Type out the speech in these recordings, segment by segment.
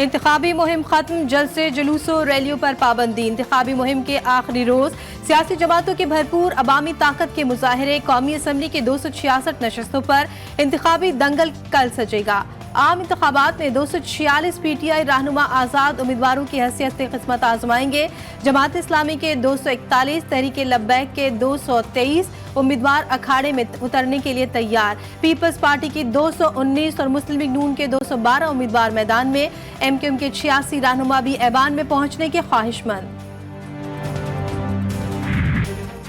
इंतखाबी मुहिम खत्म, जलसे जुलूसों रैलियों पर पाबंदी। इंतखाबी मुहिम के आखिरी रोज सियासी जमातों की भरपूर अवामी ताकत के मुजाहरे। कौमी असम्बली की 266 नशस्तों पर इंतखाबी दंगल कल सजेगा। आम इंतखाबात में 246 PTI रहनुमा आज़ाद उम्मीदवारों की हैसियत से किस्मत आजमाएंगे। जमात इस्लामी के 241, तहरीक लब्बैक के 223 उम्मीदवार अखाड़े में उतरने के लिए तैयार। पीपल्स पार्टी की 219 और मुस्लिम लीग नून के 212 उम्मीदवार मैदान में। MQM के 86 रहनुमा भी ऐवान में पहुंचने के ख्वाहिशमंद।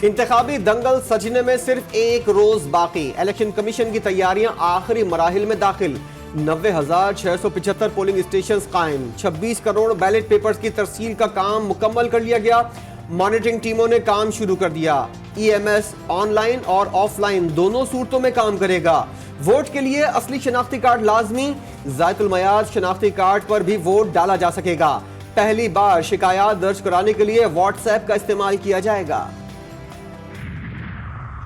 इंतखाबी दंगल सजने में सिर्फ एक रोज बाकी। इलेक्शन कमीशन की तैयारियां आखिरी मराहिल में दाखिल। 90,675 पोलिंग स्टेशन कायम। 26 करोड़ बैलेट पेपर्स की तरसील का काम मुकम्मल कर लिया गया। मॉनिटरिंग टीमों ने काम शुरू कर दिया। EMS ऑनलाइन और ऑफलाइन दोनों सूरतों में काम करेगा। वोट के लिए असली शनाख्ती कार्ड लाजमी। जायतुल मयाज शनाख्ती कार्ड पर भी वोट डाला जा सकेगा। पहली बार शिकायत दर्ज कराने के लिए WhatsApp का इस्तेमाल किया जाएगा।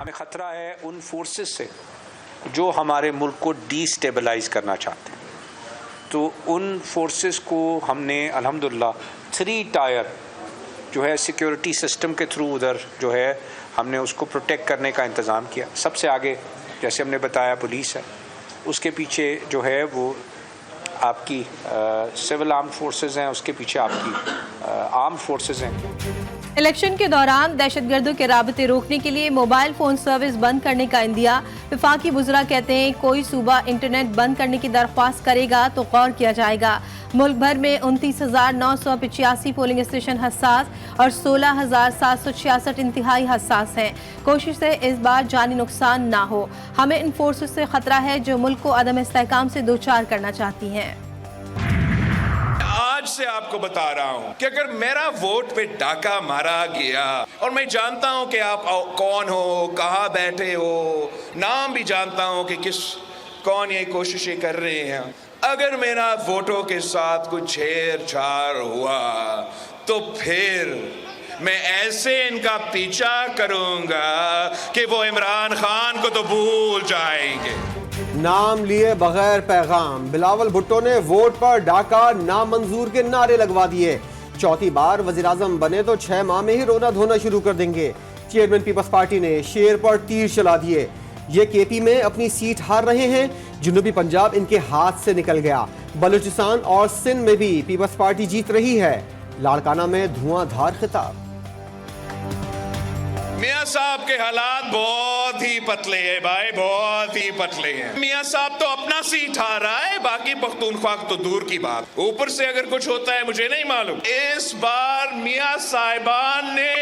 हमें खतरा है उन फोर्सेस से जो हमारे मुल्क को डीस्टेबलाइज करना चाहते हैं। तो उन फोर्सेस को हमने अल्हम्दुलिल्लाह 3 टायर जो है सिक्योरिटी सिस्टम के थ्रू उधर जो है हमने उसको प्रोटेक्ट करने का इंतज़ाम किया। सबसे आगे जैसे हमने बताया पुलिस है, उसके पीछे जो है वो आपकी सिविल आर्म फोर्सेस हैं, उसके पीछे आपकी आर्म फोर्सेस हैं। इलेक्शन के दौरान दहशतगर्दों के राबते रोकने के लिए मोबाइल फोन सर्विस बंद करने का इंदिया। विफाकी वुज़रा कहते हैं कोई सूबा इंटरनेट बंद करने की दरख्वास्त करेगा तो गौर किया जाएगा। मुल्क भर में 29,985 पोलिंग स्टेशन हसास और 16,766 इंतहाई हसास हैं। कोशिश है इस बार जानी नुकसान ना हो। हमें इन फोर्सेस से खतरा है जो मुल्क को अदम इस्तेहकाम से दोचार करना चाहती हैं। आज से आपको बता रहा हूं कि अगर मेरा वोट पे डाका मारा गया, और मैं जानता हूं कि आप कौन हो, कहां बैठे हो, नाम भी जानता हूं कि कौन ये कोशिशें कर रहे हैं, अगर मेरा वोटों के साथ कुछ छेड़छाड़ हुआ तो फिर मैं ऐसे इनका पीछा करूंगा कि वो इमरान खान को तो भूल जाएंगे। नाम लिए बगैर पैगाम। बिलावल भुट्टो ने वोट पर डाका नामंजूर के नारे लगवा दिए। चौथी बार वज़ीर-ए-आज़म बने तो 6 माह में ही रोना धोना शुरू कर देंगे। चेयरमैन पीपल्स पार्टी ने शेर पर तीर चला दिए। ये KP में अपनी सीट हार रहे हैं। जनूबी पंजाब इनके हाथ से निकल गया। बलूचिस्तान और सिंध में भी पीपल्स पार्टी जीत रही है। लाड़काना में धुआंधार खिताब। मियां साहब के हालात बहुत ही पतले हैं भाई, बहुत ही पतले हैं। मियां साहब तो अपना सीट हार रहा है, बाकी पख्तूनख्वा तो दूर की बात। ऊपर से अगर कुछ होता है मुझे नहीं मालूम। इस बार मियां साहिबान ने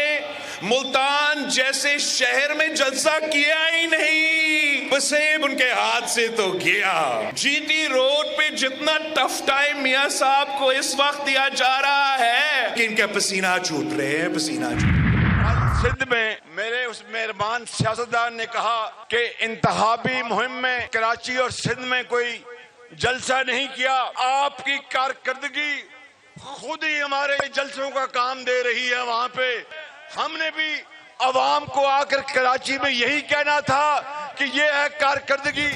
मुल्तान जैसे शहर में जलसा किया ही नहीं। वसेब उनके हाथ से तो गया। GT रोड पे जितना टफ टाइम मियां साहब को इस वक्त दिया जा रहा है कि इनके पसीना छूट रहे हैं, पसीना छूट। सिंध में मेरे उस मेहरबान सियासतदान ने कहा कि इंतखाबी मुहिम में कराची और सिंध में कोई जलसा नहीं किया। आपकी कारकर्दगी खुद ही हमारे जलसों का काम दे रही है। वहां पे हमने भी अवाम को आकर कराची में यही कहना था कि ये है कारकर्दगी।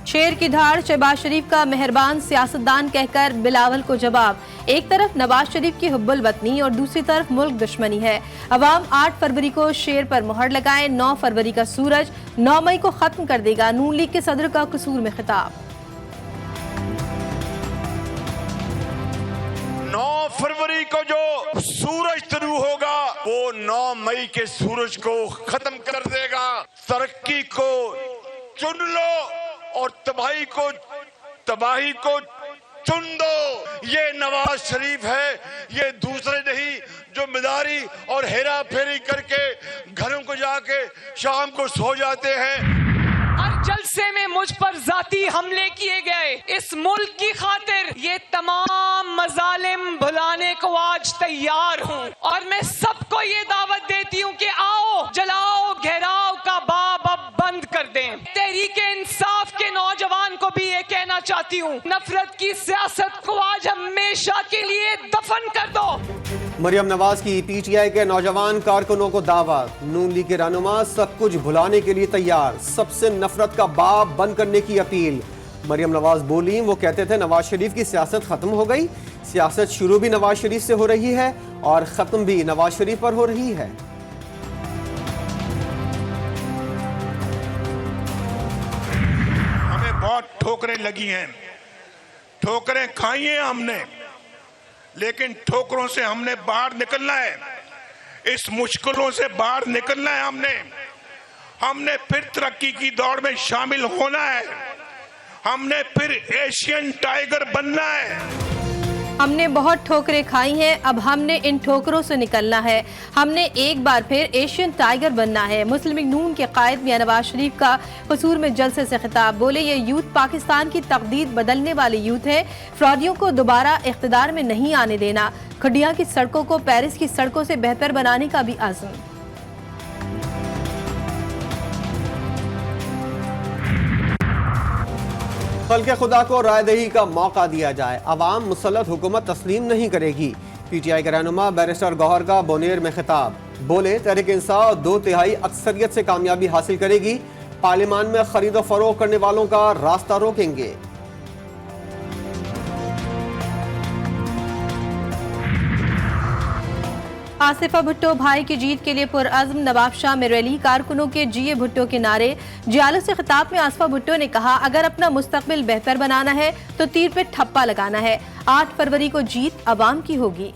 शेर की धाड़ शहबाज शरीफ का मेहरबान सियासतदान कहकर बिलावल को जवाब। एक तरफ नवाज शरीफ की हुब्बुल वतनी और दूसरी तरफ मुल्क दुश्मनी है। अवाम 8 फरवरी को शेर पर मुहर लगाए। 9 फरवरी का सूरज 9 मई को खत्म कर देगा। नून लीग के सदर का कसूर में खिताब। 9 फरवरी को जो सूरज शुरू होगा वो 9 मई के सूरज को खत्म कर देगा। तरक्की को चुन लो और तबाही को चुन दो। ये नवाज शरीफ है, ये दूसरे नहीं जो मिदारी और हेरा फेरी करके घरों को जाके शाम को सो जाते हैं। हर जलसे में मुझ पर जाती हमले किए गए। इस मुल्क की खातिर ये तमाम मजालिम भुलाने को आज तैयार हूँ और मैं सबको ये दावत देती हूँ कि आओ जलाओ घेराव का बाब अब बंद कर दें। तहरीक इंसाफ के नौजवान को भी ये कहना चाहती हूँ, नफरत की सियासत को आज हमेशा के लिए दफन कर दो। मरियम नवाज की PTI के नौजवान कारकुनों को दावत। नून लीग के रहनुमा सब कुछ भुलाने के लिए तैयार। सबसे नफरत का बाब बंद करने की अपील। मरियम नवाज बोली, वो कहते थे नवाज शरीफ की सियासत खत्म हो गई। सियासत शुरू भी नवाज शरीफ से हो रही है और खत्म भी नवाज शरीफ पर हो रही है। हमें बहुत ठोकरें लगी हैं, ठोकरें खाई हैं हमने, लेकिन ठोकरों से हमने बाहर निकलना है। इस मुश्किलों से बाहर निकलना है हमने फिर तरक्की की दौड़ में शामिल होना है। हमने फिर एशियन टाइगर बनना है। हमने बहुत ठोकरें खाई हैं, अब हमने इन ठोकरों से निकलना है। हमने एक बार फिर एशियन टाइगर बनना है। मुस्लिम लीग नून के कायद मियां नवाज शरीफ का कसूर में जलसे से खिताब। बोले, ये यूथ पाकिस्तान की तकदीर बदलने वाली यूथ है। फ्रॉडियों को दोबारा इख्तिदार में नहीं आने देना। खडिया की सड़कों को पेरिस की सड़कों से बेहतर बनाने का भी आज़म। खल्क़े खुदा को रायदही का मौका दिया जाए, अवाम मुसल्लत हुकूमत तस्लीम नहीं करेगी। PTI के रहनुमा बैरिस्टर गौहर का बोनेर में खिताब। बोले, तहरीक इंसाफ 2/3 अक्सरियत से कामयाबी हासिल करेगी। पार्लियामान में खरीदो फरोख्त करने वालों का रास्ता रोकेंगे। आसिफा भुट्टो भाई की जीत के लिए पुरअज़्म। नवाबशाह में रैली, कारकुनों के जिए भुट्टो के नारे। जियालो से खिताब में आसिफा भुट्टो ने कहा, अगर अपना मुस्तकबिल बेहतर बनाना है तो तीर पे ठप्पा लगाना है। 8 फरवरी को जीत अवाम की होगी।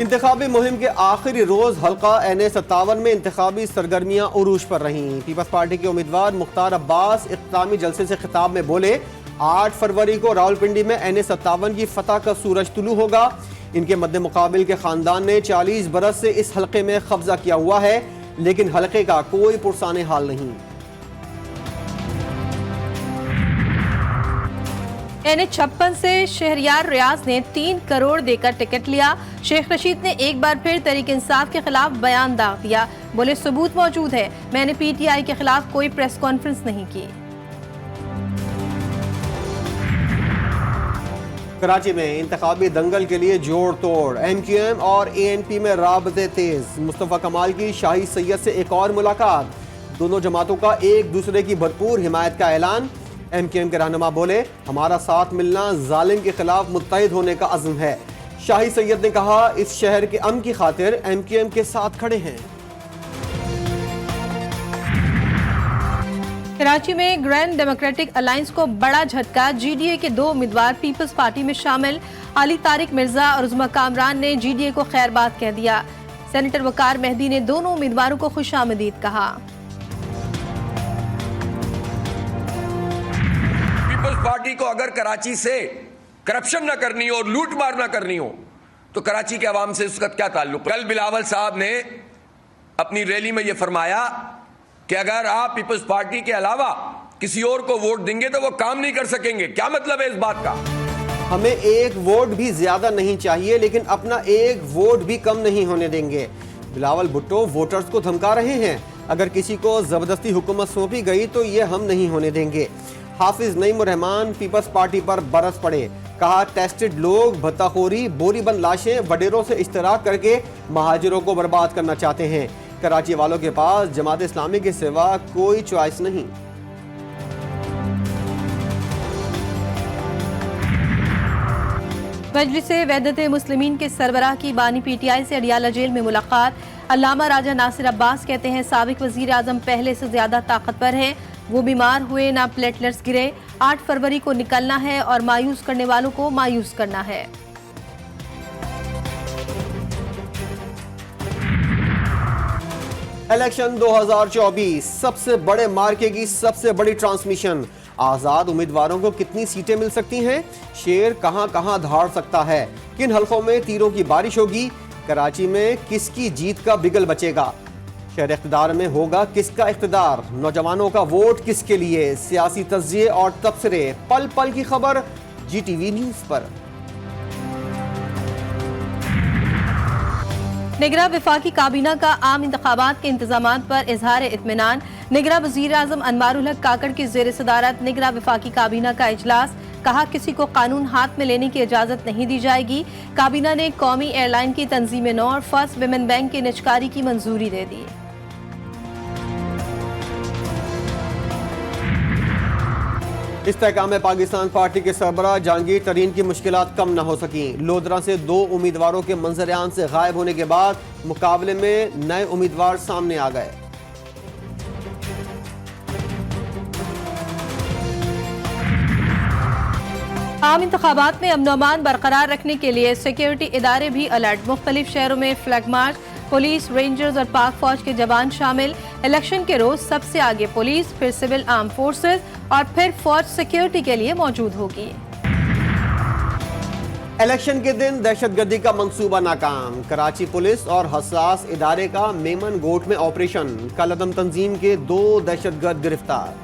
इंतखाबी मुहिम के आखिरी रोज हल्का NA57 में इंतखाबी सरगर्मियां उरूज पर रहीं। पीपल्स पार्टी के उम्मीदवार मुख्तार अब्बास इख्तितामी जलसे से खिताब में बोले, 8 फरवरी को रावलपिंडी में NA57 की फतह का सूरज तुलू होगा। इनके मद्दे मुकाबिल के खानदान ने 40 बरस से इस हलके में कब्जा किया हुआ है, लेकिन हलके का कोई पुरसाने हाल नहीं। NA56 से शहरियार रियाज ने 3 करोड़ देकर टिकट लिया। शेख रशीद ने एक बार फिर तहरीक इंसाफ के खिलाफ बयान दाग दिया। बोले, सबूत मौजूद है, मैंने PTI के खिलाफ कोई प्रेस कॉन्फ्रेंस नहीं की। कराची में इंतखाबी दंगल के लिए जोड़ तोड़। MQM और ANP में राबते तेज। मुस्तफ़ा कमाल की शाही सैयद से एक और मुलाकात। दोनों जमातों का एक दूसरे की भरपूर हिमायत का ऐलान। MQM के रहनुमा बोले, हमारा साथ मिलना जालिम के खिलाफ मुत्तहिद होने का अज़्म है। शाही सैयद ने कहा, इस शहर के अमन की खातिर MQM के साथ खड़े हैं। कराची में ग्रैंड डेमोक्रेटिक अलायंस को बड़ा झटका। GDA के 2 उम्मीदवार पीपल्स पार्टी में शामिल। अली तारिक मिर्जा और उज़्मा कामरान ने GDA को खैरबाद कह दिया। सेनेटर वकार मेहदी ने दोनों उम्मीदवारों को खुशामदीद कहा। पीपल्स पार्टी को अगर कराची से करप्शन ना करनी हो और लूट मार ना करनी हो तो कराची के अवाम से उसका क्या ताल्लुक। कल बिलावल साहब ने अपनी रैली में यह फरमाया कि अगर आप पीपल्स पार्टी के अलावा किसी और को वोट देंगे तो वो काम नहीं कर सकेंगे। क्या मतलब है इस बात का? हमें एक वोट भी ज्यादा नहीं चाहिए, लेकिन अपना एक वोट भी कम नहीं होने देंगे। बिलावल भुट्टो वोटर्स को धमका रहे हैं, अगर किसी को जबरदस्ती हुकूमत सौंपी गई तो ये हम नहीं होने देंगे। हाफिज नईमुर रहमान पीपल्स पार्टी पर बरस पड़े। कहा, टेस्टेड लोग भत्ताखोरी, बोरीबंद लाशें, वडेरों से इश्तराक करके महाजिरों को बर्बाद करना चाहते हैं। कराची वालों के पास जमात इस्लामी के सिवा कोई चॉइस नहीं। मजलिस वहदत मुस्लिमीन के सरबराह की बानी PTI से अडियाला जेल में मुलाकात। अल्लामा राजा नासिर अब्बास कहते हैं, साबिक वजीर आजम पहले से ज्यादा ताकतवर हैं। वो बीमार हुए ना प्लेटलेट्स गिरे। 8 फरवरी को निकलना है और मायूस करने वालों को मायूस करना है। इलेक्शन 2024 सबसे बड़े मार्के की सबसे बड़ी ट्रांसमिशन। आजाद उम्मीदवारों को कितनी सीटें मिल सकती हैं? शेर कहां कहां धाड़ सकता है? किन हलकों में तीरों की बारिश होगी? कराची में किसकी जीत का बिगल बचेगा? शहर इख्तिदार में होगा किसका इख्तिदार? नौजवानों का वोट किसके लिए? सियासी तज्जिए और तबसरे, पल पल की खबर GTV न्यूज पर। निगरां वफाकी काबीना का आम इंतखाबात के इंतजामात पर इजहार इत्मीनान। निगरां वजीर आजम अनवारुल हक काकड़ की ज़ेर सदारत निगरां वफाकी काबीना का इजलास। कहा, किसी को कानून हाथ में लेने की इजाजत नहीं दी जाएगी। काबीना ने कौमी एयरलाइन की तंजीम नौ और फर्स्ट विमेन बैंक की निजकारी की मंजूरी दे दी। इस्तेहकाम पाकिस्तान पार्टी के सरबराह जहांगीर तरीन की मुश्किलात कम न हो सकी। लोधरा से 2 उम्मीदवारों के मंजर-ए-आम से गायब होने के बाद मुकाबले में नए उम्मीदवार सामने आ गए। आम इंतखाबात में अमन-ओ-अमान बरकरार रखने के लिए सिक्योरिटी इदारे भी अलर्ट। मुख्तलिफ शहरों में फ्लैग मार्च, पुलिस, रेंजर्स और पाक फौज के जवान शामिल। इलेक्शन के रोज सबसे आगे पुलिस, फिर सिविल आर्म फोर्सेस और फिर फौज सिक्योरिटी के लिए मौजूद होगी। इलेक्शन के दिन दहशतगर्दी का मंसूबा नाकाम। कराची पुलिस और हसास इदारे का मेमन गोट में ऑपरेशन। कलअदम तंजीम के 2 दहशतगर्द गिरफ्तार।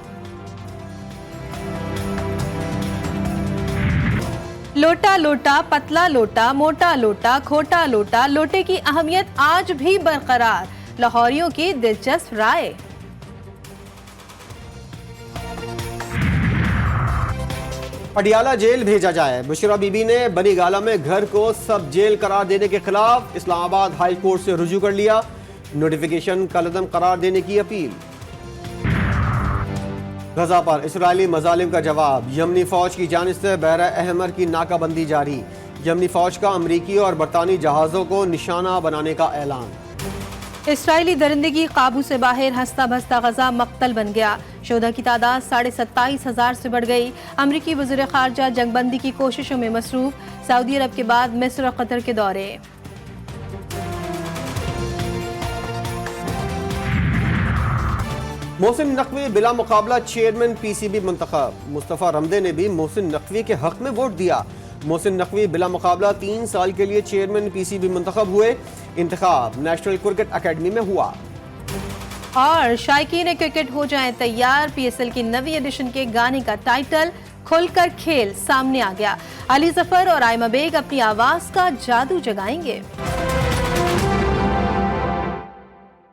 लोटा लोटा, पतला लोटा, मोटा लोटा, खोटा लोटा, लोटे की अहमियत आज भी बरकरार। लाहौरियों की दिलचस्प राय। पटियाला जेल भेजा जाए। बुशरा बीबी ने बनी गाला में घर को सब जेल करार देने के खिलाफ इस्लामाबाद हाई कोर्ट से रुजू कर लिया। नोटिफिकेशन कलअदम करार देने की अपील। गजा पर इसराइली मजालिम का जवाब। यमनी फौज की जानिब से बहरा अहमर की नाकाबंदी जारी। यमनी फौज का अमरीकी और बरतानी जहाजों को निशाना बनाने का ऐलान। इसराइली दरिंदगी काबू से बाहर, हंसता भसता गजा मक्तल बन गया। शोधा की तादाद 27,500 से बढ़ गई। अमरीकी वज़ीर खारजा जंगबंदी की कोशिशों में मसरूफ। सऊदी अरब के बाद मिस्र और कतर के दौरे। मोहसिन नकवी बिला मुकाबला चेयरमैन पीसीबी मुंतखब। मुस्तफ़ा रमदे ने भी मोहसिन नकवी के हक में वोट दिया। मोहसिन नकवी बिला मुकाबला 3 साल के लिए चेयरमैन पीसीबी मुंतखब हुए। इंतखाब नेशनल क्रिकेट अकेडमी में हुआ। और शायकीन क्रिकेट हो जाएं तैयार। पीएसएल की नवी एडिशन के गाने का टाइटल खुलकर खेल सामने आ गया। अली जफर और आयमा बेग अपनी आवाज का जादू जगाएंगे।